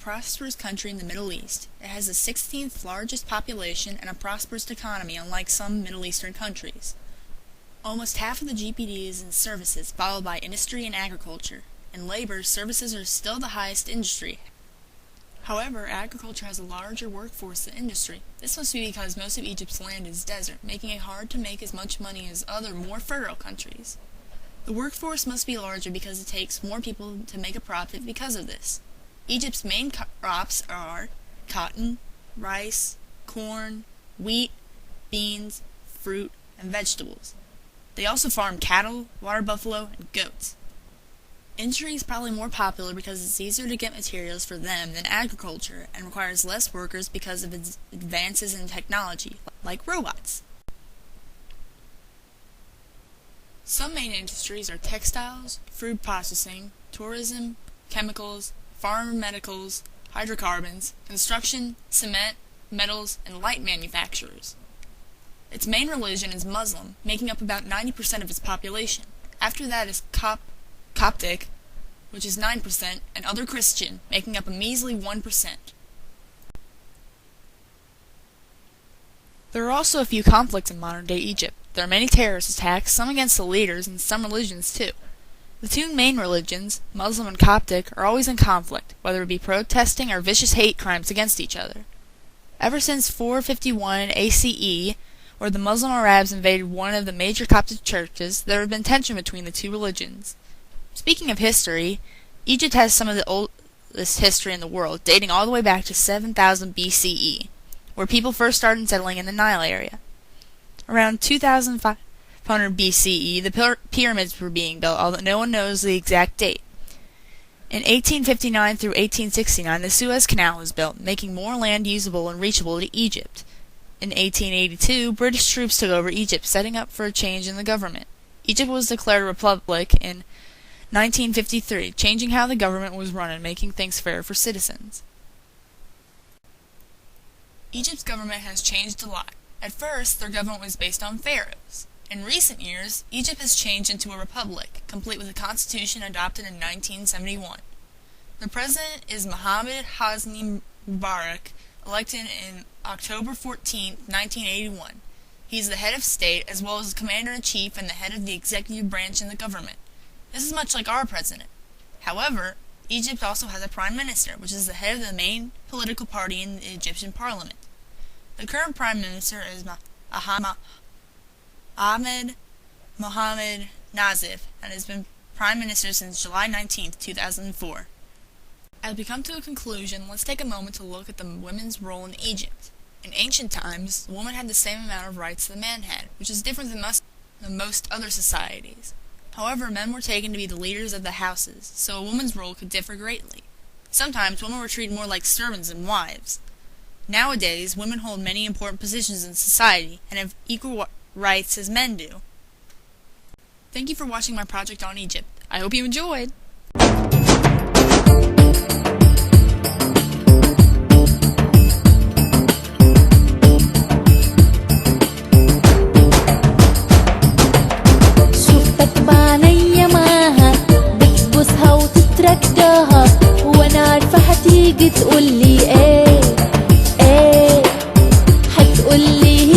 prosperous country in the Middle East. It has the 16th largest population and a prosperous economy, unlike some Middle Eastern countries. Almost half of the GDP is in services, followed by industry and agriculture. In labor, services are still the highest industry. However, agriculture has a larger workforce than industry. This must be because most of Egypt's land is desert, making it hard to make as much money as other, more fertile countries. The workforce must be larger because it takes more people to make a profit because of this. Egypt's main crops are cotton, rice, corn, wheat, beans, fruit, and vegetables. They also farm cattle, water buffalo, and goats. Industry is probably more popular because it's easier to get materials for them than agriculture and requires less workers because of its advances in technology, like robots. Some main industries are textiles, food processing, tourism, chemicals, pharmaceuticals, hydrocarbons, construction, cement, metals, and light manufacturers. Its main religion is Muslim, making up about 90% of its population. After that is Coptic, which is 9%, and other Christian, making up a measly 1%. There are also a few conflicts in modern-day Egypt. There are many terrorist attacks, some against the leaders, and some religions too. The two main religions, Muslim and Coptic, are always in conflict, whether it be protesting or vicious hate crimes against each other. Ever since 451 ACE, where the Muslim Arabs invaded one of the major Coptic churches, there have been tension between the two religions. Speaking of history, Egypt has some of the oldest history in the world, dating all the way back to 7000 BCE, where people first started settling in the Nile area. Around 2500 BCE, the pyramids were being built, although no one knows the exact date. In 1859 through 1869, the Suez Canal was built, making more land usable and reachable to Egypt. In 1882, British troops took over Egypt, setting up for a change in the government. Egypt was declared a republic in 1953, changing how the government was run and making things fair for citizens. Egypt's government has changed a lot. At first, their government was based on pharaohs. In recent years, Egypt has changed into a republic, complete with a constitution adopted in 1971. The president is Mohammed Hosni Mubarak, elected in October 14, 1981. He is the head of state, as well as the commander-in-chief and the head of the executive branch in the government. This is much like our president. However, Egypt also has a prime minister, which is the head of the main political party in the Egyptian parliament. The current prime minister is Ahmed Mohamed Nazif, and has been prime minister since July 19, 2004. As we come to a conclusion, let's take a moment to look at the women's role in Egypt. In ancient times, the woman had the same amount of rights the man had, which is different than most other societies. However, men were taken to be the leaders of the houses, so a woman's role could differ greatly. Sometimes women were treated more like servants than wives. Nowadays, women hold many important positions in society and have equal rights as men do. Thank you for watching my project on Egypt. I hope you enjoyed! وانا عارفة هتيجي تقولي ايه هتقولي